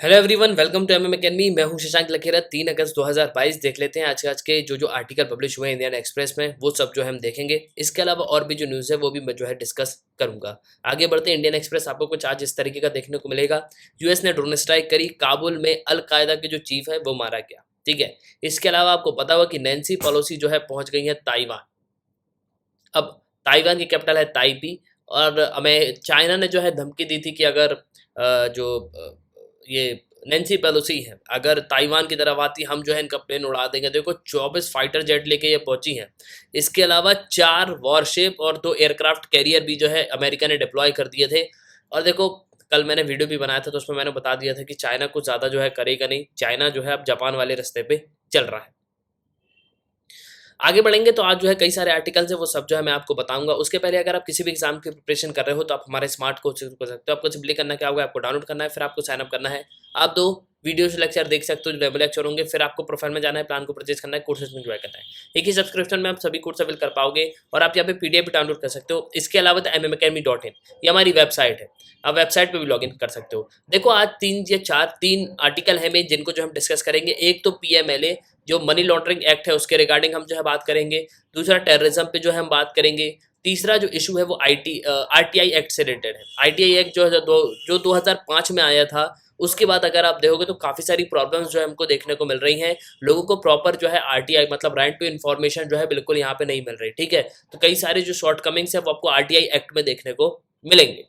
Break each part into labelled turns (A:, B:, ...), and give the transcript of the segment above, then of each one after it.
A: Hello everyone, welcome to MM academy. मैं हूं शशांक लखेरा। 3 अगस्त 2022 देख लेते हैं आज के जो आर्टिकल पब्लिश हुए हैं इंडियन एक्सप्रेस में, वो सब जो है हम देखेंगे। इसके अलावा और भी जो न्यूज़ है वो भी मैं जो है डिस्कस करूंगा। आगे बढ़ते हैं। इंडियन एक्सप्रेस आपको कुछ आज इस तरीके का देखने को मिलेगा। यूएस ने ड्रोन स्ट्राइक करी, काबुल में अल कायदा के जो चीफ है वो मारा गया। ठीक है। इसके अलावा आपको पता होगा कि नैन्सी पेलोसी जो है पहुंच गई है ताइवान। अब ताइवान की कैपिटल है ताइपी। और हमें चाइना ने जो है धमकी दी थी कि अगर ये नैन्सी पेलोसी है अगर ताइवान की तरफ आती, हम जो है इनका प्लेन उड़ा देंगे। देखो 24 फाइटर जेट लेके ये पहुंची हैं। इसके अलावा 4 वॉरशिप और 2 एयरक्राफ्ट कैरियर भी जो है अमेरिका ने डिप्लॉय कर दिए थे। और देखो, कल मैंने वीडियो भी बनाया था तो उसमें मैंने बता दिया था कि चाइना कुछ ज़्यादा जो है करेगा नहीं। चाइना जो है अब जापान वाले रास्ते पे चल रहा है। आगे बढ़ेंगे तो आज जो है कई सारे आर्टिकल्स है, वो सब जो है मैं आपको बताऊंगा। उसके पहले अगर आप किसी भी एग्जाम की प्रिपरेशन कर रहे हो तो आप हमारे स्मार्ट कोर्स कर सकते हो। आपको सिंपली करना क्या होगा, आपको डाउनलोड करना है, फिर आपको साइनअप करना है। आप 2 वीडियोस लेक्चर देख सकते हो जो रेगुलर लेक्चर होंगे। फिर आपको प्रोफाइल में जाना है, प्लान को परचेज करना है, कोर्सेज में ज्वाइन करना है। एक ही सब्सक्रिप्शन में आप सभी कोर्स अवेल कर पाओगे और आप यहाँ पे पीडीएफ भी डाउनलोड कर सकते हो। इसके अलावा mmacademy.in ये हमारी वेबसाइट है। आप वेबसाइट पे भी लॉगिन कर सकते हो। देखो आज 3 आर्टिकल है में जिनको जो हम डिस्कस करेंगे। एक तो पीएमएलए जो मनी लॉन्ड्रिंग एक्ट है उसके रिगार्डिंग हम जो है बात करेंगे। दूसरा टेररिज्म पे जो है हम बात करेंगे। तीसरा जो इशू है वो आरटीआई एक्ट से रिलेटेड है। आरटीआई एक्ट जो 2005 में आया था, उसके बाद अगर आप देखोगे तो काफ़ी सारी प्रॉब्लम्स जो है हमको देखने को मिल रही हैं। लोगों को प्रॉपर जो है आरटीआई मतलब राइट टू इन्फॉर्मेशन जो है बिल्कुल यहाँ पे नहीं मिल रही। ठीक है। तो कई सारे जो शॉर्टकमिंग्स है वो आपको आरटीआई एक्ट में देखने को मिलेंगे।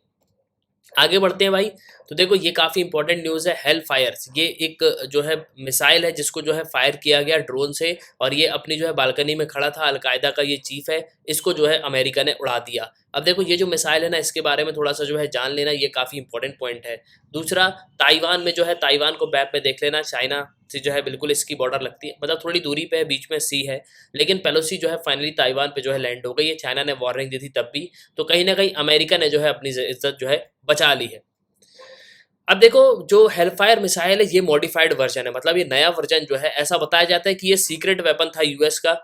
A: आगे बढ़ते हैं भाई। तो देखो ये काफ़ी इंपॉर्टेंट न्यूज़ है। हेल फायर्स, ये एक जो है मिसाइल है जिसको जो है फायर किया गया ड्रोन से, और ये अपनी जो है बालकनी में खड़ा था। अलकायदा का ये चीफ है, इसको जो है अमेरिका ने उड़ा दिया। अब देखो ये जो मिसाइल है ना, इसके बारे में थोड़ा सा जो है जान लेना, ये काफ़ी इंपॉर्टेंट पॉइंट है। दूसरा, ताइवान में जो है, ताइवान को मैप में देख लेना, चाइना से जो है बिल्कुल इसकी बॉर्डर लगती है, मतलब थोड़ी दूरी पे है, बीच में सी है। लेकिन पेलोसी जो है फाइनली ताइवान पे जो है लैंड हो गई है। चाइना ने वार्निंग दी थी तब भी, तो कहीं ना कहीं अमेरिका ने जो है अपनी इज्जत जो है बचा ली है। अब देखो जो हेलफायर मिसाइल है ये मॉडिफाइड वर्जन है, मतलब ये नया वर्जन जो है, ऐसा बताया जाता है कि ये सीक्रेट वेपन था यूएस का,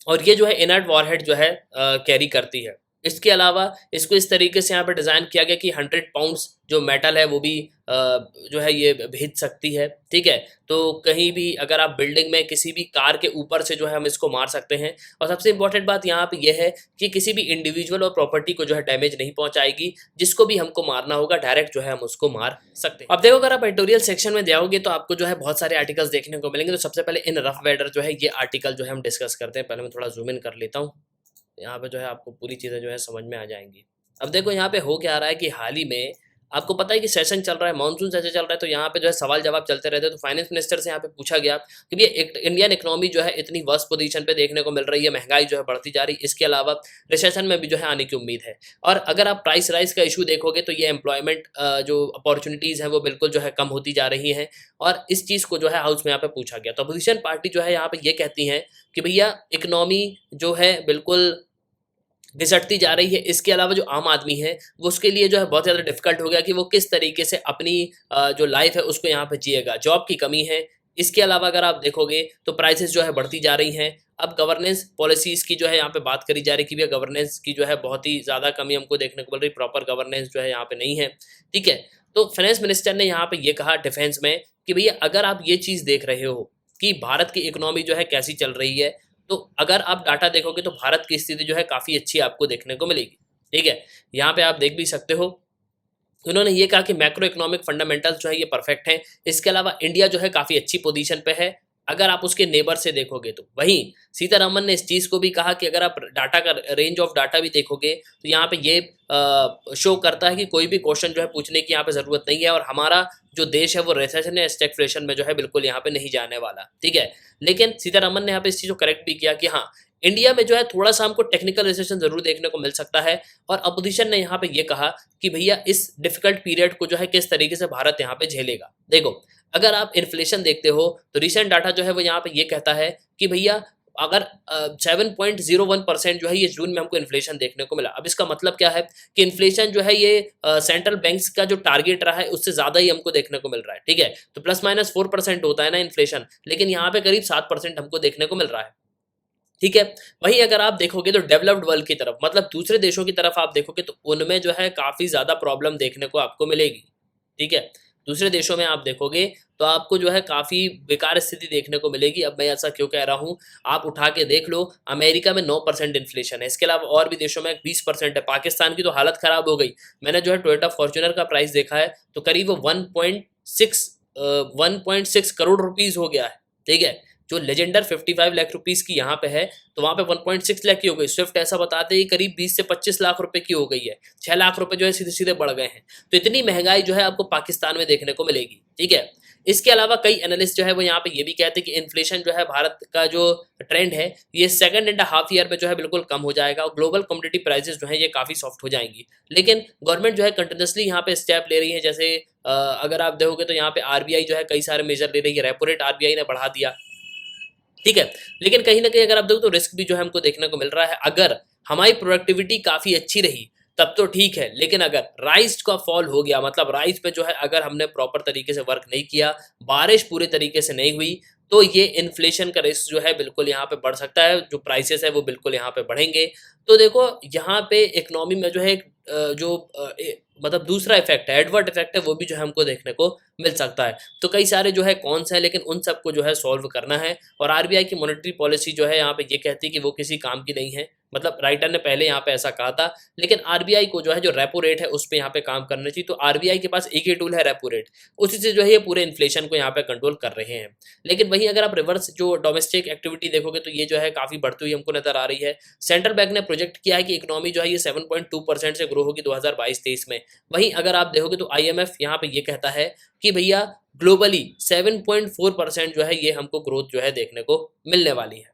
A: और ये जो है इनर्ट वॉरहेड जो है कैरी करती है। इसके अलावा इसको इस तरीके से यहाँ पे डिज़ाइन किया गया कि 100 पाउंड्स जो मेटल है वो भी जो है ये भेज सकती है। ठीक है। तो कहीं भी अगर आप बिल्डिंग में किसी भी कार के ऊपर से जो है हम इसको मार सकते हैं। और सबसे इंपॉर्टेंट बात यहाँ पे यह है कि किसी भी इंडिविजुअल और प्रॉपर्टी को जो है डैमेज नहीं पहुंचाएगी। जिसको भी हमको मारना होगा डायरेक्ट जो है हम उसको मार सकते हैं। अब देखो अगर आप एडिटोरियल सेक्शन में जाओगे तो आपको जो है बहुत सारे आर्टिकल्स देखने को मिलेंगे। तो सबसे पहले इन रफ वेदर जो है ये आर्टिकल जो है हम डिस्कस करते हैं। पहले मैं थोड़ा जूम इन कर लेता हूँ। यहाँ पे जो है आपको पूरी चीज़ें जो है समझ में आ जाएंगी। अब देखो यहाँ पे हो क्या रहा है कि हाल ही में आपको पता है कि सेशन चल रहा है, मानसून सेशन चल रहा है, तो यहाँ पे जो है सवाल जवाब चलते रहते हैं। तो फाइनेंस मिनिस्टर से यहाँ पे पूछा गया कि ये इंडियन इकोनॉमी जो है इतनी वर्स्ट पोजीशन पे देखने को मिल रही है, महंगाई जो है बढ़ती जा रही है, इसके अलावा रिसेशन में भी जो है आने की उम्मीद है। और अगर आप प्राइस राइज का इशू देखोगे तो ये एम्प्लॉयमेंट जो अपॉर्चुनिटीज़ हैं वो बिल्कुल जो है कम होती जा रही हैं। और इस चीज़ को जो है हाउस में यहाँ पे पूछा गया। तो अपोजिशन पार्टी जो है यहाँ पे ये कहती हैं कि भैया इकोनॉमी जो है बिल्कुल घिसटती जा रही है। इसके अलावा जो आम आदमी है वो उसके लिए जो है बहुत ज़्यादा डिफिकल्ट हो गया कि वो किस तरीके से अपनी जो लाइफ है उसको यहाँ पे जिएगा। जॉब की कमी है। इसके अलावा अगर आप देखोगे तो प्राइसेस जो है बढ़ती जा रही हैं। अब गवर्नेंस पॉलिसीज़ की जो है यहाँ पे बात करी जा रही है कि भैया गवर्नेंस की जो है बहुत ही ज़्यादा कमी हमको देखने को मिल रही, प्रॉपर गवर्नेंस जो है यहाँ पे नहीं है। ठीक है। तो फाइनेंस मिनिस्टर ने यहाँ पे ये कहा डिफेंस में कि भैया अगर आप ये चीज़ देख रहे हो कि भारत की इकोनॉमी जो है कैसी चल रही है, तो अगर आप डाटा देखोगे तो भारत की स्थिति जो है काफ़ी अच्छी आपको देखने को मिलेगी। ठीक है। यहाँ पे आप देख भी सकते हो। उन्होंने ये कहा कि मैक्रो इकोनॉमिक फंडामेंटल्स जो है ये परफेक्ट हैं। इसके अलावा इंडिया जो है काफ़ी अच्छी पोजीशन पे है अगर आप उसके नेबर से देखोगे तो। वहीं सीतारमन ने इस चीज़ को भी कहा कि अगर आप डाटा का रेंज ऑफ डाटा भी देखोगे तो यहाँ पे ये शो करता है कि कोई भी क्वेश्चन जो है पूछने की यहाँ पे ज़रूरत नहीं है, और हमारा जो देश है वो रिसेशन या स्टैग्फ्लेशन में जो है बिल्कुल यहाँ पे नहीं जाने वाला। ठीक है। लेकिन सीतारमन ने यहाँ पे इस चीज़ को करेक्ट भी किया कि हाँ, इंडिया में जो है थोड़ा सा हमको टेक्निकल रिसेशन जरूर देखने को मिल सकता है। और अपोजिशन ने यहाँ पे ये कहा कि भैया इस डिफिकल्ट पीरियड को जो है किस तरीके से भारत यहाँ पे झेलेगा। देखो अगर आप इन्फ्लेशन देखते हो तो रिसेंट डाटा जो है वो यहाँ पे ये कहता है कि भैया अगर 7.01% जो है ये जून में हमको इन्फ्लेशन देखने को मिला। अब इसका मतलब क्या है कि इन्फ्लेशन जो है ये सेंट्रल बैंक्स का जो टारगेट रहा है उससे ज़्यादा ही हमको देखने को मिल रहा है। ठीक है। तो ±4% होता है ना इन्फ्लेशन, लेकिन यहाँ पे करीब 7% हमको देखने को मिल रहा है। ठीक है। वहीं अगर आप देखोगे तो डेवलप्ड वर्ल्ड की तरफ, मतलब दूसरे देशों की तरफ आप देखोगे तो उनमें जो है काफ़ी ज़्यादा प्रॉब्लम देखने को आपको मिलेगी। ठीक है। दूसरे देशों में आप देखोगे तो आपको जो है काफ़ी बेकार स्थिति देखने को मिलेगी। अब मैं ऐसा क्यों कह रहा हूँ, आप उठा के देख लो, अमेरिका में 9% इन्फ्लेशन है, इसके अलावा और भी देशों में 20% है। पाकिस्तान की तो हालत ख़राब हो गई। मैंने जो है टोयोटा फॉर्च्यूनर का प्राइस देखा है तो करीब 1.6 करोड़ रुपीज़ हो गया है, ठीक है। जो लेजेंडर 55 लाख रुपीज़ की यहाँ पे है तो वहाँ पे 1.6 लाख की हो गई। स्विफ्ट ऐसा बताते हैं करीब 20 से 25 लाख रुपए की हो गई है। 6 लाख रुपए जो है सीधे सीधे बढ़ गए हैं। तो इतनी महंगाई जो है आपको पाकिस्तान में देखने को मिलेगी, ठीक है। इसके अलावा कई एनालिस्ट जो है वो यहाँ पे ये भी कहते हैं कि इन्फ्लेशन जो है भारत का जो ट्रेंड है ये 2.5 ईयर में जो है बिल्कुल कम हो जाएगा और ग्लोबल कमोडिटी प्राइसेस जो है ये काफ़ी सॉफ्ट हो जाएंगी। लेकिन गवर्नमेंट जो है कंटिन्यूसली यहाँ पे स्टेप ले रही है। जैसे अगर आप देखोगे तो यहाँ पे आरबीआई जो है कई सारे मेजर ले रही है। रेपो रेट आरबीआई ने बढ़ा दिया, ठीक है। लेकिन कहीं ना कहीं अगर आप देखो तो रिस्क भी जो है हमको देखने को मिल रहा है। अगर हमारी प्रोडक्टिविटी काफ़ी अच्छी रही तब तो ठीक है, लेकिन अगर राइस का फॉल हो गया, मतलब राइस पे जो है अगर हमने प्रॉपर तरीके से वर्क नहीं किया, बारिश पूरे तरीके से नहीं हुई, तो ये इन्फ्लेशन का रिस्क जो है बिल्कुल यहाँ पे बढ़ सकता है। जो प्राइसेस है वो बिल्कुल यहाँ पे बढ़ेंगे। तो देखो यहाँ पे इकोनॉमी में जो है मतलब दूसरा इफेक्ट है, एडवर्ट इफेक्ट है, वो भी जो है हमको देखने को मिल सकता है। तो कई सारे जो है कौन है, लेकिन उन सबको जो है सॉल्व करना है। और आरबीआई की मॉनेटरी पॉलिसी जो है यहाँ पे ये कहती है कि वो किसी काम की नहीं है। मतलब राइटर ने पहले यहाँ पे ऐसा कहा था, लेकिन आरबीआई को जो है जो रेपो रेट है उस पर यहाँ पे काम करना चाहिए। तो आरबीआई के पास एक ही टूल है, रेपो रेट, उसी से जो है ये पूरे इन्फ्लेशन को यहाँ पे कंट्रोल कर रहे हैं। लेकिन वहीं अगर आप रिवर्स जो डोमेस्टिक एक्टिविटी देखोगे तो ये जो है काफ़ी बढ़ती हुई हमको नजर आ रही है। सेंट्रल बैंक ने प्रोजेक्ट किया है कि इकोनॉमी जो है ये 7.2% से ग्रो होगी 2022-23 में। वहीं अगर आप देखोगे तो आईएमएफ यहाँ पे ये कहता है कि भैया ग्लोबली 7.4% जो है ये हमको ग्रोथ जो है देखने को मिलने वाली है,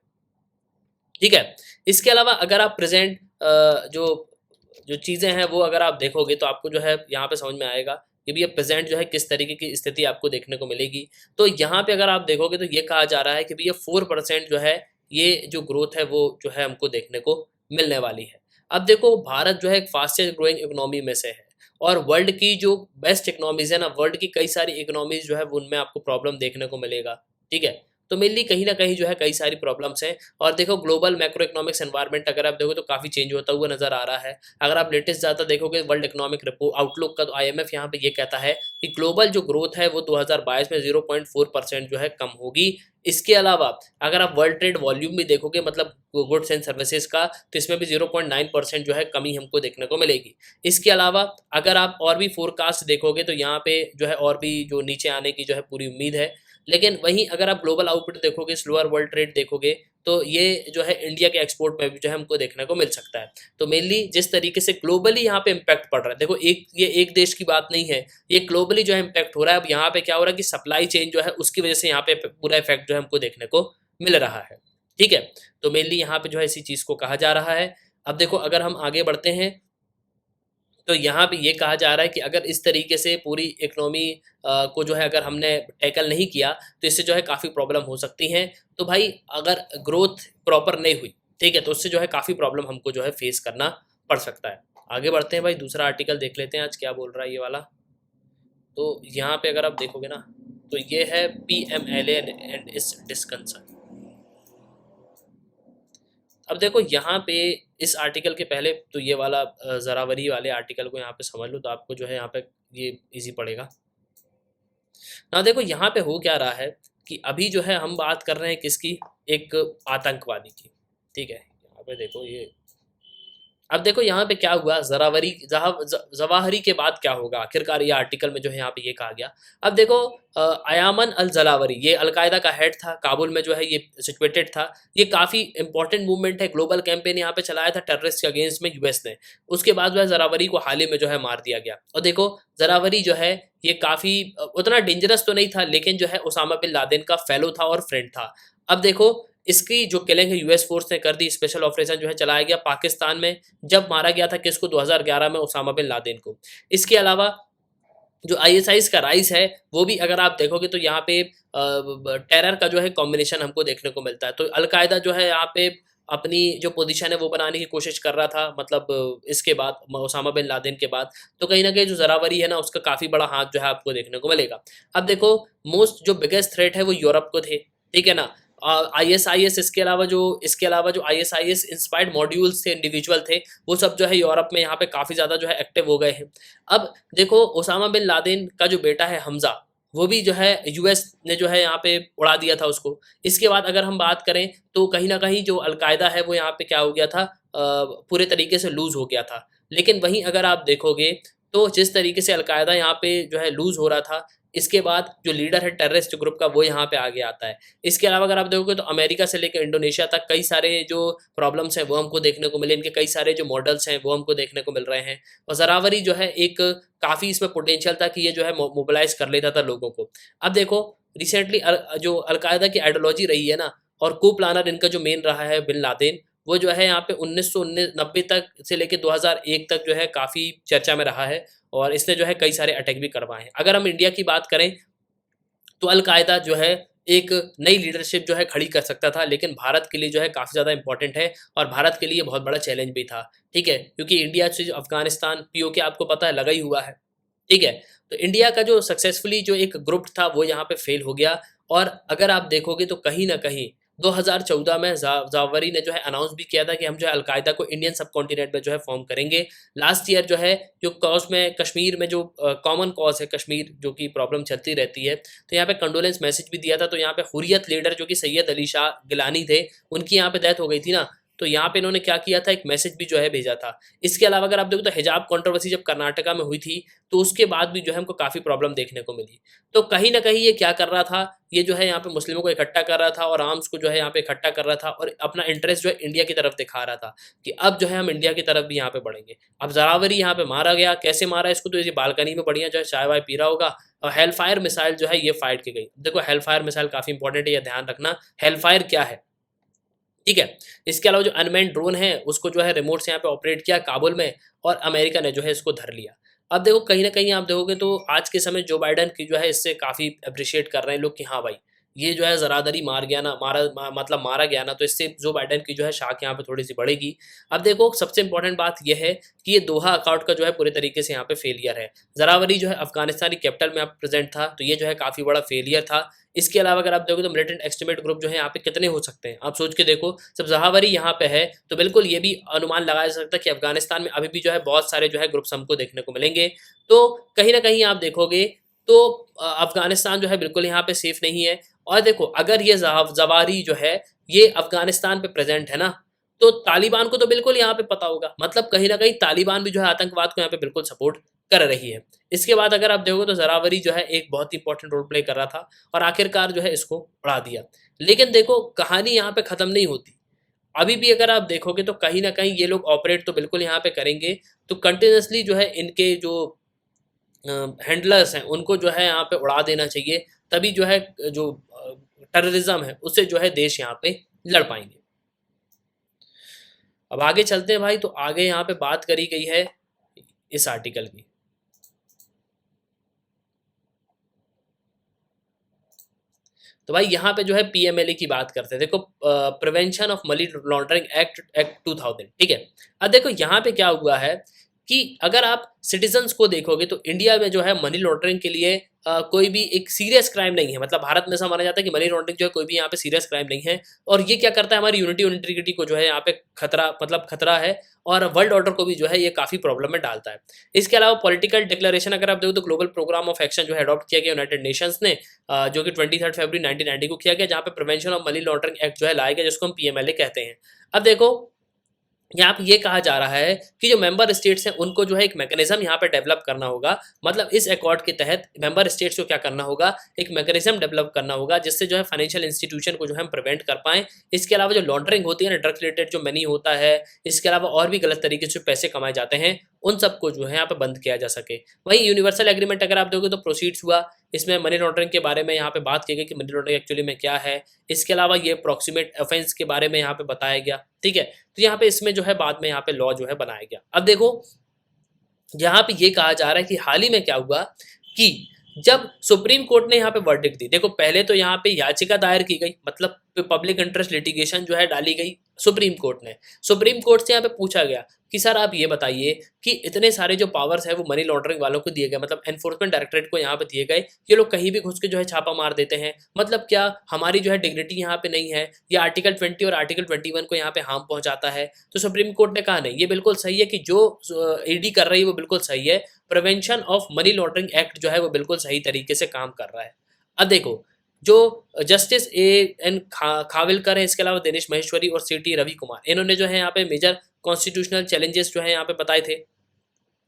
A: ठीक है। इसके अलावा अगर आप प्रेजेंट जो जो चीज़ें हैं वो अगर आप देखोगे तो आपको जो है यहाँ पे समझ में आएगा कि भैया प्रेजेंट जो है किस तरीके की स्थिति आपको देखने को मिलेगी। तो यहाँ पे अगर आप देखोगे तो ये कहा जा रहा है कि भैया 4% जो है ये जो ग्रोथ है वो जो है हमको देखने को मिलने वाली है। अब देखो भारत जो है एक फास्टेस्ट ग्रोइंग इकोनॉमी में से है और वर्ल्ड की जो बेस्ट इकोनॉमीज है ना, वर्ल्ड की कई सारी इकोनॉमीज जो है उनमें आपको प्रॉब्लम देखने को मिलेगा, ठीक है। तो मेनली कहीं ना कहीं जो है कई सारी प्रॉब्लम्स हैं। और देखो ग्लोबल मैक्रो इकोनॉमिक्स एनवायरनमेंट अगर आप देखो तो काफ़ी चेंज होता हुआ नजर आ रहा है। अगर आप लेटेस्ट डाटा देखोगे वर्ल्ड इकोनॉमिक रिपोर्ट आउटलुक का, तो आईएमएफ यहाँ पे ये कहता है कि ग्लोबल जो ग्रोथ है वो 2022 में 0.4% जो है कम होगी। इसके अलावा अगर आप वर्ल्ड ट्रेड वॉल्यूम भी देखोगे, मतलब गुड्स एंड सर्विसेज का, तो इसमें भी 0.9% जो है कमी हमको देखने को मिलेगी। इसके अलावा अगर आप और भी फोरकास्ट देखोगे तो यहाँ पे जो है और भी जो नीचे आने की जो है पूरी उम्मीद है। लेकिन वहीं अगर आप ग्लोबल आउटपुट देखोगे, स्लोअर वर्ल्ड ट्रेड देखोगे, तो ये जो है इंडिया के एक्सपोर्ट में भी जो है हमको देखने को मिल सकता है। तो मेनली जिस तरीके से ग्लोबली यहाँ पे इम्पैक्ट पड़ रहा है, देखो ये एक देश की बात नहीं है, ये ग्लोबली जो है इम्पैक्ट हो रहा है। अब यहाँ पे क्या हो रहा है कि सप्लाई चेन जो है उसकी वजह से यहाँ पे पूरा इफेक्ट जो है हमको देखने को मिल रहा है, ठीक है। तो मेनली यहाँ पे जो है इसी चीज़ को कहा जा रहा है। अब देखो अगर हम आगे बढ़ते हैं तो यहाँ पे ये कहा जा रहा है कि अगर इस तरीके से पूरी इकोनॉमी को जो है अगर हमने टैकल नहीं किया तो इससे जो है काफ़ी प्रॉब्लम हो सकती हैं। तो भाई अगर ग्रोथ प्रॉपर नहीं हुई, ठीक है, तो उससे जो है काफ़ी प्रॉब्लम हमको जो है फेस करना पड़ सकता है। आगे बढ़ते हैं भाई, दूसरा आर्टिकल देख लेते हैं आज क्या बोल रहा है ये वाला। तो यहाँ पे अगर आप देखोगे ना तो ये है PMLA एंड इस डिस्कंसर्न। अब देखो यहाँ पे इस आर्टिकल के पहले तो ये वाला ज़रावरी वाले आर्टिकल को यहाँ पे समझ लो तो आपको जो है यहाँ पे ये इजी पड़ेगा ना। देखो यहाँ पे हो क्या रहा है कि अभी जो है हम बात कर रहे हैं किसकी, एक आतंकवादी की, ठीक है। यहाँ पे देखो ये, अब देखो यहाँ पे क्या हुआ, जवाहरी के बाद क्या होगा आखिरकार, ये आर्टिकल में जो है यहाँ पे ये कहा गया। अब देखो अयामन अल जलावरी ये अलकायदा का हेड था, काबुल में जो है ये सिचुएटेड था। ये काफ़ी इंपॉर्टेंट मूवमेंट है, ग्लोबल कैंपेन यहाँ पे चलाया था टेररिस्ट के अगेंस्ट में यूएस ने। उसके बाद जो है जरावरी को हाल ही में जो है मार दिया गया। और देखो जरावरी जो है ये काफ़ी उतना डेंजरस तो नहीं था, लेकिन जो है उसामा बिन लादेन का फेलो था और फ्रेंड था। अब देखो इसकी जो किलिंग है यूएस फोर्स ने कर दी, स्पेशल ऑपरेशन जो है चलाया गया पाकिस्तान में, जब मारा गया था किसको, 2011 में उसामा बिन लादेन को। इसके अलावा जो आईएसआई का राइज है वो भी अगर आप देखोगे तो यहाँ पे टेरर का जो है कॉम्बिनेशन हमको देखने को मिलता है। तो अलकायदा जो है यहाँ पे अपनी जो पोजीशन है वो बनाने की कोशिश कर रहा था, मतलब इसके बाद उसामा बिन लादेन के बाद। तो कहीं ना कहीं जो जरावरी है ना उसका काफ़ी बड़ा हाथ जो है आपको देखने को मिलेगा। अब देखो मोस्ट जो बिगेस्ट थ्रेट है वो यूरोप को थे, ठीक है ना। ISIS, इसके अलावा जो ISIS इंस्पायर्ड मॉड्यूल्स थे, इंडिविजुअल थे, वो सब जो है यूरोप में यहाँ पे काफ़ी ज़्यादा जो है एक्टिव हो गए हैं। अब देखो ओसामा बिन लादेन का जो बेटा है हमज़ा, वो भी जो है यूएस ने जो है यहाँ पे उड़ा दिया था उसको। इसके बाद अगर हम बात करें तो कहीं न कहीं जो अलकायदा है वो यहाँ पे क्या हो गया था, पूरे तरीके से लूज़ हो गया था। लेकिन वहीं अगर आप देखोगे तो जिस तरीके से अलकायदा यहाँ पे जो है लूज़ हो रहा था, इसके बाद जो लीडर है टेररिस्ट ग्रुप का वो यहाँ पे आगे आता है। इसके अलावा अगर आप देखोगे तो अमेरिका से लेकर इंडोनेशिया तक कई सारे जो प्रॉब्लम्स हैं वो हमको देखने को मिले, इनके कई सारे जो मॉडल्स हैं वो हमको देखने को मिल रहे हैं। और ज़रावरी जो है एक काफ़ी इसमें पोटेंशियल था कि ये जो है मोबिलाइज कर लेता था लोगों को। अब देखो रिसेंटली जो अलकायदा की आइडियोलॉजी रही है ना, और को प्लानर इनका जो मेन रहा है बिन लादेन, वो जो है यहाँ पे 1990 तक से लेके 2001 तक जो है काफ़ी चर्चा में रहा है, और इसने जो है कई सारे अटैक भी करवाए हैं। अगर हम इंडिया की बात करें तो अलकायदा जो है एक नई लीडरशिप जो है खड़ी कर सकता था, लेकिन भारत के लिए जो है काफ़ी ज़्यादा इंपॉर्टेंट है, और भारत के लिए बहुत बड़ा चैलेंज भी था। ठीक है, क्योंकि इंडिया से जो अफगानिस्तान पीओके आपको पता है लगा ही हुआ है। ठीक है, तो इंडिया का जो सक्सेसफुली जो एक ग्रुप था वो यहाँ पे फेल हो गया। और अगर आप देखोगे तो कहीं ना कहीं 2014 में जावरी ने जो है अनाउंस भी किया था कि हम जो है अलकायदा को इंडियन सब कॉन्टिनेंट में जो है फॉर्म करेंगे। लास्ट ईयर जो है जो कॉज में कश्मीर में जो कॉमन कॉज है कश्मीर जो कि प्रॉब्लम चलती रहती है, तो यहाँ पे कंडोलेंस मैसेज भी दिया था। तो यहाँ पे हुर्रियत लीडर जो कि सैयद अली शाह गिलानी थे, उनकी यहाँ पे डेथ हो गई थी ना, तो यहाँ पे इन्होंने क्या किया था, एक मैसेज भी जो है भेजा था। इसके अलावा अगर आप देखो तो हिजाब कंट्रोवर्सी जब कर्नाटका में हुई थी, तो उसके बाद भी जो है हमको काफ़ी प्रॉब्लम देखने को मिली। तो कहीं ना कहीं ये क्या कर रहा था, ये जो है यहाँ पे मुस्लिमों को इकट्ठा कर रहा था और आर्म्स को जो है यहाँ पे इकट्ठा कर रहा था, और अपना इंटरेस्ट जो है इंडिया की तरफ दिखा रहा था कि अब जो है हम इंडिया की तरफ भी यहाँ पे बढ़ेंगे। अब जरावरी यहाँ पे मारा गया, कैसे मारा इसको, तो ये बालकनी में बढ़िया जो है चाय वाय पी रहा होगा, और हेल फायर मिसाइल जो है ये फाइट की गई। देखो हेल फायर मिसाइल काफ़ी इंपॉर्टेंट है, ये ध्यान रखना हेल फायर क्या है। ठीक है, इसके अलावा जो अनमैन्ड ड्रोन है उसको जो है रिमोट से यहाँ पे ऑपरेट किया काबुल में, और अमेरिका ने जो है इसको धर लिया। अब देखो कहीं ना कहीं आप देखोगे तो आज के समय जो बाइडन की जो है इससे काफ़ी अप्रिशिएट कर रहे हैं लोग कि हाँ भाई ये जो है जरादरी मार गया ना, मतलब मारा गया ना, तो इससे जो बाइडन की जो है शाख यहाँ पे थोड़ी सी बढ़ेगी। अब देखो सबसे इंपॉर्टेंट बात यह है कि ये दोहा अकाउंट का जो है पूरे तरीके से यहाँ पे फेलियर है। जरावरी जो है अफगानिस्तानी कैपिटल में आप प्रेजेंट था, तो ये जो है काफ़ी बड़ा फेलियर था। इसके अलावा अगर आप देखोगे तो मिलिटेंट एक्सट्रीमिस्ट ग्रुप जो है यहाँ पे कितने हो सकते हैं, आप सोच के देखो। जब जहावरी यहाँ पे है तो बिल्कुल ये भी अनुमान लगाया जा सकता है कि अफगानिस्तान में अभी भी जो है बहुत सारे जो है ग्रुप्स हमको देखने को मिलेंगे। तो कहीं ना कहीं आप देखोगे तो अफगानिस्तान जो है बिल्कुल यहाँ पे सेफ नहीं है। और देखो अगर ये जवारी जो है ये अफगानिस्तान पे प्रेजेंट है ना, तो तालिबान को तो बिल्कुल यहाँ पे पता होगा, मतलब कहीं ना कहीं तालिबान भी जो है आतंकवाद को यहाँ पे बिल्कुल सपोर्ट कर रही है। इसके बाद अगर आप देखोगे तो जरावरी जो है एक बहुत ही इंपॉर्टेंट रोल प्ले कर रहा था, और आखिरकार जो है इसको उड़ा दिया। लेकिन देखो कहानी यहाँ पे खत्म नहीं होती, अभी भी अगर आप देखोगे तो कहीं ना कहीं ये लोग ऑपरेट तो बिल्कुल यहाँ पे करेंगे। तो कंटिन्यूसली जो है इनके जो हैंडलर्स हैं उनको जो है यहाँ पे उड़ा देना चाहिए, तभी जो है जो टेररिज्म है उससे जो है देश यहाँ पे लड़ पाएंगे। अब आगे चलते हैं भाई, तो आगे यहाँ पे बात करी गई है इस आर्टिकल की। तो भाई यहाँ पे जो है पीएमएलए की बात करते हैं। देखो prevention of money laundering act 2000। ठीक है, अब देखो यहाँ पे क्या हुआ है कि अगर आप सिटीजन्स को देखोगे तो इंडिया में जो है मनी लॉन्ड्रिंग के लिए कोई भी एक सीरियस क्राइम नहीं है। मतलब भारत में ऐसा माना जाता है कि मनी लॉन्ड्रिंग जो है कोई भी यहाँ पे सीरियस क्राइम नहीं है, और ये क्या करता है हमारी यूनिटी और इंटीग्रिटी को जो है यहाँ पे खतरा, मतलब खतरा है, और वर्ल्ड ऑर्डर को भी जो है ये काफ़ी प्रॉब्लम में डालता है। इसके अलावा पॉलिटिकल डिक्लेरेशन अगर आप देखो तो ग्लोबल प्रोग्राम ऑफ एक्शन जो है अडॉप्ट किया गया यूनाइटेड नेशंस ने, जो कि 23 फरवरी 1990 को किया गया, जहाँ पे prevention of money laundering act जो है लाया गया, जिसको हम पीएमएलए कहते हैं। अब देखो यहाँ पे ये कहा जा रहा है कि जो मेंबर स्टेट्स हैं उनको जो है एक मैकेनिज्म यहाँ पे डेवलप करना होगा। मतलब इस अकॉर्ड के तहत मेंबर स्टेट्स को क्या करना होगा, एक मैकेनिज्म डेवलप करना होगा जिससे जो है फाइनेंशियल इंस्टीट्यूशन को जो है हम प्रिवेंट कर पाएं। इसके अलावा जो लॉन्ड्रिंग होती है ना, ड्रग रिलेटेड जो मनी होता है, इसके अलावा और भी गलत तरीके से पैसे कमाए जाते हैं, उन सबको जो है यहाँ पे बंद किया जा सके। वहीं यूनिवर्सल एग्रीमेंट अगर आप देखोगे तो प्रोसीड्स हुआ, इसमें मनी लॉन्ड्रिंग के बारे में यहाँ पे बात की गई कि मनी लॉन्ड्रिंग एक्चुअली में क्या है। इसके अलावा ये प्रॉक्सिमेट ऑफेंस के बारे में यहाँ पे बताया गया। ठीक है, तो यहाँ पे इसमें जो है बाद में यहाँ पे लॉ जो है बनाया गया। अब देखो यहाँ पे ये कहा जा रहा है कि हाल ही में क्या हुआ कि जब सुप्रीम कोर्ट ने यहाँ पे वर्डिक्ट दी, देखो पहले तो यहाँ पे याचिका दायर की गई, मतलब पब्लिक इंटरेस्ट लिटिगेशन जो है डाली गई सुप्रीम कोर्ट से यहाँ पे पूछा गया कि सर आप ये बताइए कि इतने सारे जो पावर्स है वो मनी लॉन्ड्रिंग वालों को दिए गए, मतलब एनफोर्समेंट डायरेक्टरेट को यहाँ पे दिए गए, ये लोग कहीं भी घुस के जो है छापा मार देते हैं, मतलब क्या हमारी जो है डिग्निटी यहाँ पे नहीं है, या आर्टिकल 20 और आर्टिकल 21 को यहाँ पे हार्म पहुंचाता है। तो सुप्रीम कोर्ट ने कहा नहीं, ये बिल्कुल सही है कि जो ईडी कर रही है वो बिल्कुल सही है, prevention of money laundering act जो है वो बिल्कुल सही तरीके से काम कर रहा है। अब देखो, जो जस्टिस A N खाविलकर है, इसके अलावा दिनेश महेश्वरी और CT रवि कुमार, इन्होंने जो है यहाँ पे मेजर कॉन्स्टिट्यूशनल चैलेंजेस जो है यहाँ पे बताए थे।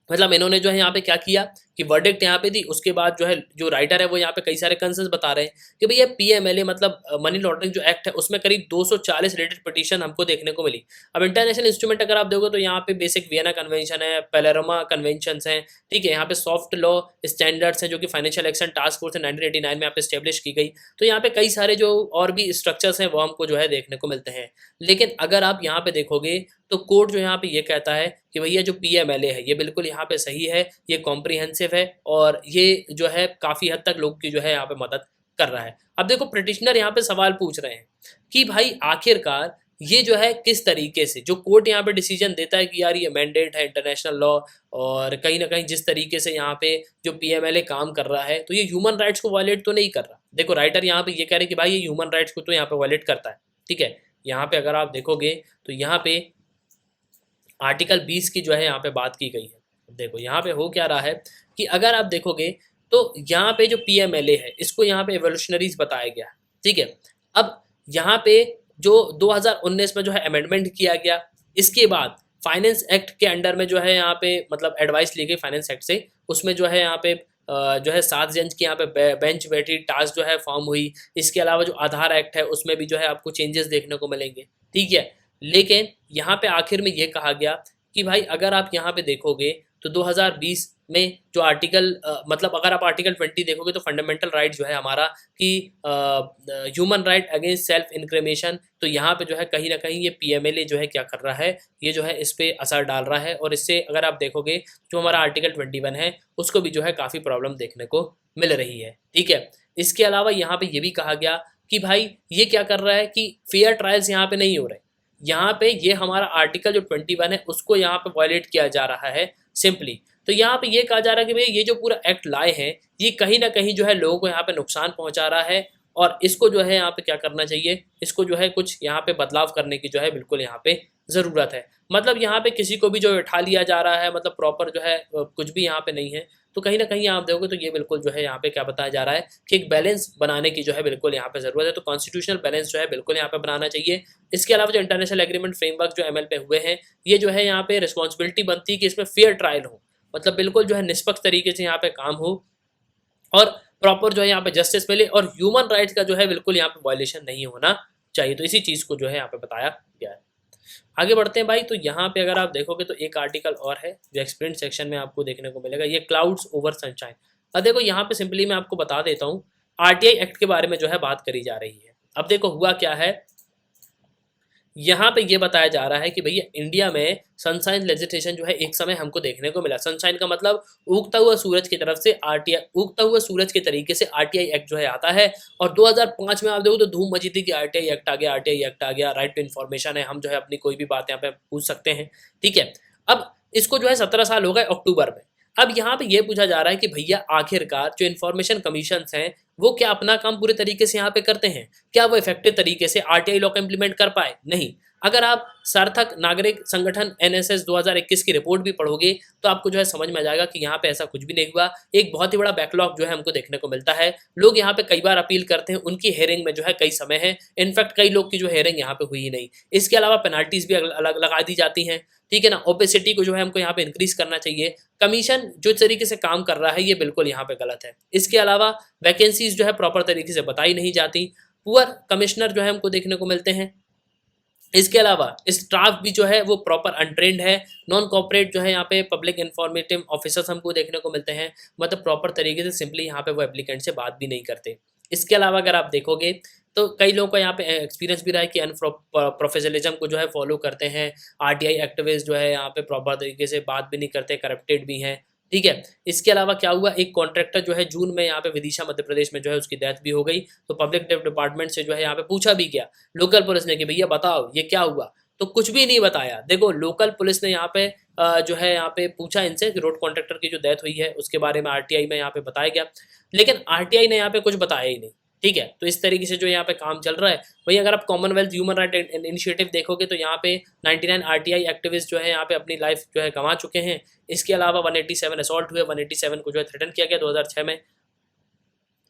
A: मतलब इन्होंने जो है यहाँ पे क्या किया कि वर्डिक्ट यहाँ पे दी, उसके बाद जो है जो राइटर है वो यहाँ पे कई सारे कंसर्न्स बता रहे हैं कि भैया PMLA मतलब मनी लॉन्ड्रिंग जो एक्ट है उसमें करीब 240 रिलेटेड पिटीशन हमको देखने को मिली। अब इंटरनेशनल इंस्ट्रूमेंट अगर आप देखो तो यहाँ पे बेसिक वियना कन्वेंशन है, पेलेरोमा कन्वेंशन हैं, ठीक है, यहाँ पे सॉफ्ट लॉ स्टैंडर्ड्स हैं जो कि फाइनेंशियल एक्शन टास्क फोर्स 1989 में यहाँ पे स्टेब्लिश की गई। तो यहाँ पे कई सारे जो और भी स्ट्रक्चर्स हैं वो हमको जो है देखने को मिलते हैं। लेकिन अगर आप यहाँ पे देखोगे तो कोर्ट जो यहाँ पे ये कहता है कि भैया जो PMLA है ये बिल्कुल यहाँ पे सही है, ये कॉम्प्रिहेंसिव है और ये जो है काफ़ी हद तक लोग की जो है यहाँ पे मदद कर रहा है। अब देखो पिटिशनर यहाँ पे सवाल पूछ रहे हैं कि भाई आखिरकार ये जो है किस तरीके से जो कोर्ट यहाँ पे डिसीजन देता है कि यार ये मैंडेट है इंटरनेशनल लॉ, और कहीं ना कहीं जिस तरीके से यहाँ पे जो PMLA काम कर रहा है तो ये ह्यूमन राइट्स को वायलेट तो नहीं कर रहा। देखो राइटर यहाँ पे ये कह रहे हैं कि भाई ये ह्यूमन राइट्स को तो यहाँ पे वायलेट करता है, ठीक है। यहाँ पे अगर आप देखोगे तो यहाँ पे आर्टिकल 20 की जो है यहाँ पे बात की गई है। देखो यहाँ पे हो क्या रहा है कि अगर आप देखोगे तो यहाँ पे जो PMLA है इसको यहाँ पे एवोल्यूशनरीज बताया गया, ठीक है। अब यहाँ पे जो 2019 में जो है अमेंडमेंट किया गया, इसके बाद फाइनेंस एक्ट के अंडर में जो है यहाँ पे मतलब एडवाइस ली गई फाइनेंस एक्ट से, उसमें जो है यहाँ पे जो है 7 जज की यहाँ पे बेंच बैठी, टास्क जो है फॉर्म हुई। इसके अलावा जो आधार एक्ट है उसमें भी जो है आपको चेंजेस देखने को मिलेंगे, ठीक है। लेकिन यहाँ पे आखिर में ये कहा गया कि भाई अगर आप यहाँ पे देखोगे तो 2020 में जो आर्टिकल मतलब अगर आप आर्टिकल 20 देखोगे तो फंडामेंटल राइट जो है हमारा कि ह्यूमन राइट अगेंस्ट सेल्फ इंक्रिमेशन, तो यहाँ पे जो है कहीं ना कहीं ये PMLA जो है क्या कर रहा है, ये जो है इस पर असर डाल रहा है। और इससे अगर आप देखोगे जो हमारा आर्टिकल 21 है उसको भी जो है काफ़ी प्रॉब्लम देखने को मिल रही है, ठीक है। इसके अलावा यहाँ पे ये भी कहा गया कि भाई ये क्या कर रहा है कि फेयर ट्रायल्स यहाँ पे नहीं हो रहे, यहाँ पे ये हमारा आर्टिकल जो 21 है उसको यहाँ पे वायलेट किया जा रहा है सिंपली। तो यहाँ पे ये कहा जा रहा है कि भैया ये जो पूरा एक्ट लाए हैं ये कहीं ना कहीं जो है लोगों को यहाँ पे नुकसान पहुंचा रहा है, और इसको जो है यहाँ पे क्या करना चाहिए, इसको जो है कुछ यहाँ पे बदलाव करने की जो है बिल्कुल यहाँ पे ज़रूरत है। मतलब यहाँ पे किसी को भी जो उठा लिया जा रहा है, मतलब प्रॉपर जो है कुछ भी यहाँ पे नहीं है। तो कहीं ना कहीं आप देखोगे तो ये बिल्कुल जो है यहाँ पे क्या बताया जा रहा है कि एक बैलेंस बनाने की जो है बिल्कुल यहाँ पे ज़रूरत है। तो कॉन्स्टिट्यूशनल बैलेंस जो है बिल्कुल यहाँ पे बनाना चाहिए। इसके अलावा जो इंटरनेशनल एग्रीमेंट फ्रेमवर्क जो ML पे हुए हैं, ये जो है यहाँ पे रिस्पॉन्सिबिलिटी बनती है कि इसमें फेयर ट्रायल हो, मतलब बिल्कुल जो है निष्पक्ष तरीके से यहाँ पे काम हो और प्रॉपर जो है यहाँ पे जस्टिस मिले और ह्यूमन राइट्स का जो है बिल्कुल यहाँ पे वायलेशन नहीं होना चाहिए। तो इसी चीज़ को जो है यहाँ पे बताया गया है। आगे बढ़ते हैं भाई, तो यहाँ पे अगर आप देखोगे तो एक आर्टिकल और है जो एक्सप्लेन सेक्शन में आपको देखने को मिलेगा, ये क्लाउड्स ओवर सनशाइन। अब देखो यहाँ पे सिंपली मैं आपको बता देता हूँ, RTI एक्ट के बारे में जो है बात करी जा रही है। अब देखो हुआ क्या है, यहाँ पे ये बताया जा रहा है कि भैया इंडिया में सनशाइन लेजिस्लेशन जो है एक समय हमको देखने को मिला। सनशाइन का मतलब उगता हुआ सूरज की तरफ से RTI, उगता हुआ सूरज के तरीके से RTI एक्ट जो है आता है। और 2005 में आप देखो तो धूम मची थी कि RTI एक्ट आ गया, RTI एक्ट आ गया, राइट टू इन्फॉर्मेशन है, हम जो है अपनी कोई भी बात यहाँ पे पूछ सकते हैं, ठीक है। अब इसको जो है 17 साल हो गए अक्टूबर में। अब यहाँ पे ये पूछा जा रहा है कि भैया आखिरकार जो इन्फॉर्मेशन कमीशन हैं वो क्या अपना काम पूरे तरीके से यहाँ पे करते हैं, क्या वो इफेक्टिव तरीके से RTI लॉ को इम्प्लीमेंट कर पाए? नहीं। अगर आप सार्थक नागरिक संगठन NSS 2021 की रिपोर्ट भी पढ़ोगे तो आपको जो है समझ में आ जाएगा कि यहाँ पे ऐसा कुछ भी नहीं हुआ। एक बहुत ही बड़ा बैकलॉग जो है हमको देखने को मिलता है। लोग यहाँ पे कई बार अपील करते हैं, उनकी हेयरिंग में जो है कई समय है, इनफैक्ट कई लोग की जो हेयरिंग यहाँ पे हुई ही नहीं। इसके अलावा पेनाल्टीज भी अलग लगा दी जाती हैं, ठीक है ना। ओपेसिटी को जो है हमको यहाँ पे इंक्रीज करना चाहिए। कमीशन जो तरीके से काम कर रहा है ये बिल्कुल यहाँ पे गलत है। इसके अलावा वैकेंसीज जो है प्रॉपर तरीके से बताई नहीं जाती, पुअर कमिश्नर जो है हमको देखने को मिलते हैं। इसके अलावा स्टाफ भी जो है वो प्रॉपर अनट्रेंड है। नॉन कॉपरेट जो है यहाँ पे पब्लिक इन्फॉर्मेटिव ऑफिसर्स हमको देखने को मिलते हैं, मतलब प्रॉपर तरीके से सिंपली यहाँ पे वो एप्लीकेंट से बात भी नहीं करते। इसके अलावा अगर आप देखोगे तो कई लोगों का यहाँ पे एक्सपीरियंस भी रहा है कि प्रोफेशनलिज्म को जो है फॉलो करते हैं। RTI एक्टिविस्ट जो है यहाँ पे प्रॉपर तरीके से बात भी नहीं करते, करप्टेड भी हैं। ठीक है। इसके अलावा क्या हुआ, एक कॉन्ट्रैक्टर जो है जून में यहाँ पे विदिशा मध्य प्रदेश में जो है उसकी डेथ भी हो गई। तो पब्लिक डिपार्टमेंट से जो है यहाँ पे पूछा भी गया लोकल पुलिस ने कि भैया बताओ ये क्या हुआ, तो कुछ भी नहीं बताया। देखो लोकल पुलिस ने यहाँ पे जो है यहाँ पे पूछा इनसे कि रोड कॉन्ट्रैक्टर की जो डेथ हुई है उसके बारे में आरटीआई में यहाँ पे बताया गया, लेकिन आरटीआई ने यहाँ पे कुछ बताया ही नहीं। ठीक है, तो इस तरीके से जो यहाँ पे काम चल रहा है। वही अगर आप कॉमनवेल्थ ह्यूमन राइट इनिशिएटिव देखोगे तो यहाँ पे 99 आरटीआई एक्टिविस्ट जो है यहाँ पे अपनी लाइफ जो है गंवा चुके हैं। इसके अलावा 187 असॉल्ट हुए, 187 को जो है थ्रेटन किया गया 2006 में।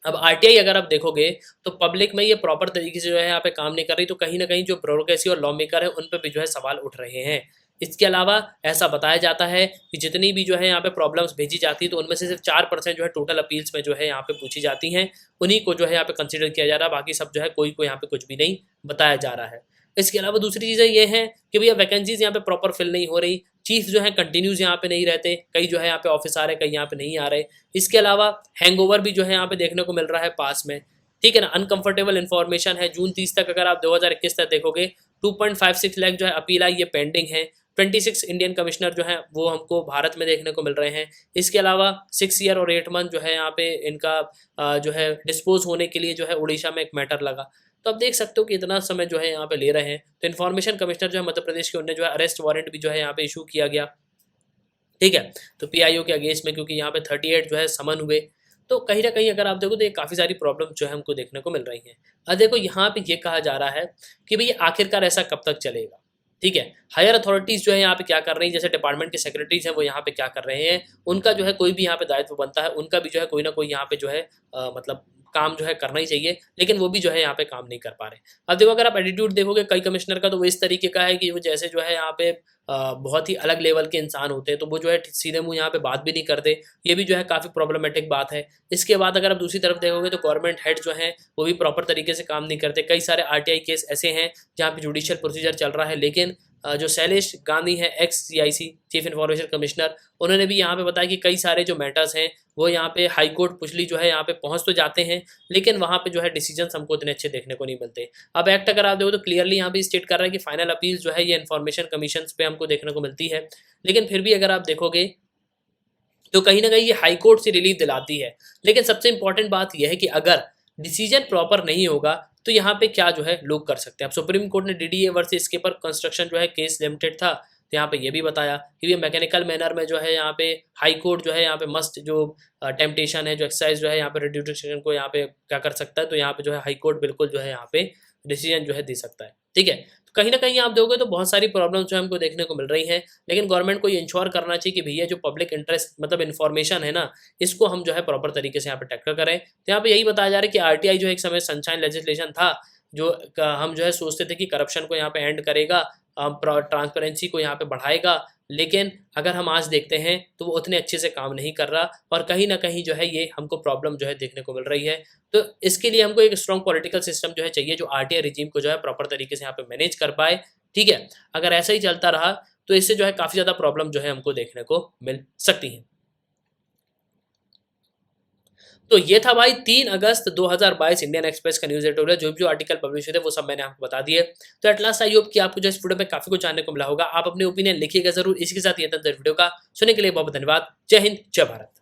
A: अब आरटीआई अगर आप देखोगे तो पब्लिक में ये प्रॉपर तरीके से जो है यहाँ पे काम नहीं कर रही, तो कहीं ना कहीं जो ब्यूरोक्रेसी और लॉ मेकर है उन पर भी जो है सवाल उठ रहे हैं। इसके अलावा ऐसा बताया जाता है कि जितनी भी जो है यहाँ पे प्रॉब्लम्स भेजी जाती है तो उनमें से सिर्फ 4% जो है टोटल अपील्स में जो है यहाँ पे पूछी जाती हैं, उन्हीं को जो है यहाँ पे कंसिडर किया जा रहा है। बाकी सब जो है कोई को यहाँ पे कुछ भी नहीं बताया जा रहा है। इसके अलावा दूसरी चीज़ें ये हैं कि भैया वैकेंसीज यहाँ पे प्रॉपर फिल नहीं हो रही, चीफ जो है कंटिन्यूज यहाँ पे नहीं रहते, कई जो है यहाँ पे ऑफिस आ रहे, कई यहाँ पे नहीं आ रहे। इसके अलावा हैंगओवर भी जो है यहाँ पे देखने को मिल रहा है पास में। ठीक है ना, अनकंफर्टेबल इन्फॉर्मेशन है। जून 30 तक अगर आप 2021 तक देखोगे 2.56 लाख जो है अपील आई, ये पेंडिंग है। 26 इंडियन कमिश्नर जो है वो हमको भारत में देखने को मिल रहे हैं। इसके अलावा 6 ईयर और 8 मंथ जो है यहाँ पे इनका जो है डिस्पोज होने के लिए जो है उड़ीसा में एक मैटर लगा। तो आप देख सकते हो कि इतना समय जो है यहाँ पे ले रहे हैं। तो इन्फॉर्मेशन कमिश्नर जो है मध्य प्रदेश के, उन्हें जो है अरेस्ट वारंट भी जो है यहाँ पे इशू किया गया। ठीक है, तो पीआईओ के अगेंस्ट में, क्योंकि यहाँ पे 38 जो है समन हुए। तो कहीं ना कहीं अगर आप देखो तो ये काफ़ी सारी प्रॉब्लम जो है हमको देखने को मिल रही हैं। अब देखो यहाँ पे ये कहा जा रहा है कि भाई आखिरकार ऐसा कब तक चलेगा। ठीक है, हायर अथॉरिटीज़ जो है यहाँ पे क्या कर रही हैं, जैसे डिपार्टमेंट के सेक्रेटरीज हैं वो यहाँ पे क्या कर रहे हैं, उनका जो है कोई भी यहाँ पे दायित्व बनता है, उनका भी जो है कोई ना कोई यहाँ पे जो है मतलब काम जो है करना ही चाहिए, लेकिन वो भी जो है यहाँ पे काम नहीं कर पा रहे। अब देखो अगर आप एटीट्यूड देखोगे कई कमिश्नर का तो वो इस तरीके का है कि वो जैसे जो है यहाँ पे बहुत ही अलग लेवल के इंसान होते हैं, तो वो जो है सीधे मुंह यहाँ पे बात भी नहीं करते। ये भी जो है काफ़ी प्रॉब्लमेटिक बात है। इसके बाद अगर आप दूसरी तरफ देखोगे तो गवर्नमेंट हेड जो हैं वो भी प्रॉपर तरीके से काम नहीं करते। कई सारे आरटीआई केस ऐसे हैं जहाँ पे जुडिशियल प्रोसीजर चल रहा है, लेकिन जो शैलेश गांधी हैं x CIC chief information commissioner, उन्होंने भी यहाँ पे बताया कि कई सारे जो मैटर्स हैं वो यहाँ पे हाई कोर्ट पुछली जो है यहाँ पे पहुँच तो जाते हैं, लेकिन वहाँ पे जो है डिसीजंस हमको इतने अच्छे देखने को नहीं मिलते। अब एक्ट अगर आप देखो तो क्लियरली यहाँ पे स्टेट कर रहा है कि फाइनल अपील जो है ये इन्फॉर्मेशन कमीशन पे हमको देखने को मिलती है, लेकिन फिर भी अगर आप देखोगे तो कहीं ना कहीं ये हाई कोर्ट से रिलीफ दिलाती है। लेकिन सबसे इंपॉर्टेंट बात यह है कि अगर डिसीजन प्रॉपर नहीं होगा तो यहाँ पे क्या जो है लोग कर सकते हैं। अब सुप्रीम कोर्ट ने डीडीए वर्सेस इसके पर कंस्ट्रक्शन जो है केस लिमिटेड था, तो यहाँ पे ये भी बताया कि ये मैकेनिकल मैनर में जो है यहाँ पे हाई कोर्ट जो है यहाँ पे मस्ट जो टेम्पटेशन है, जो एक्सरसाइज जो है यहाँ पे रिड्यूसेशन को यहाँ पे क्या कर सकता है, तो यहाँ पे जो है हाई कोर्ट बिल्कुल जो है यहाँ पे डिसीजन जो है दे सकता है। ठीक है, तो कहीं ना कहीं आप देखोगे तो बहुत सारी प्रॉब्लम्स जो हमको देखने को मिल रही हैं, लेकिन गवर्नमेंट को ये इंश्योर करना चाहिए कि भैया जो पब्लिक इंटरेस्ट मतलब इन्फॉर्मेशन है ना, इसको हम जो है प्रॉपर तरीके से यहाँ पे टैकल करें। तो यहाँ पे यही बताया जा रहा है कि आरटीआई जो एक समय सनशाइन लेजिस्लेशन था, जो हम जो है सोचते थे कि करप्शन को यहाँ पे एंड करेगा, ट्रांसपेरेंसी को यहाँ पे बढ़ाएगा, लेकिन अगर हम आज देखते हैं तो वो उतने अच्छे से काम नहीं कर रहा और कहीं ना कहीं जो है ये हमको प्रॉब्लम जो है देखने को मिल रही है। तो इसके लिए हमको एक स्ट्रॉन्ग पॉलिटिकल सिस्टम जो है चाहिए, जो आरटीआई रिजीम को जो है प्रॉपर तरीके से यहाँ पे मैनेज कर पाए। ठीक है, अगर ऐसा ही चलता रहा तो इससे जो है काफ़ी ज़्यादा प्रॉब्लम जो है हमको देखने को मिल सकती है। तो ये था भाई 3 अगस्त 2022 इंडियन एक्सप्रेस का न्यूज़ एडिटोरियल। जो भी जो आर्टिकल पब्लिश हुए थे वो सब मैंने आपको बता दिए। तो एट लास्ट आई होप कि आपको जो इस वीडियो में काफ़ी कुछ जानने को मिला होगा। आप अपने ओपिनियन लिखिएगा जरूर। इसी के साथ ये था वीडियो का, सुनने के लिए बहुत धन्यवाद। जय हिंद, जय भारत।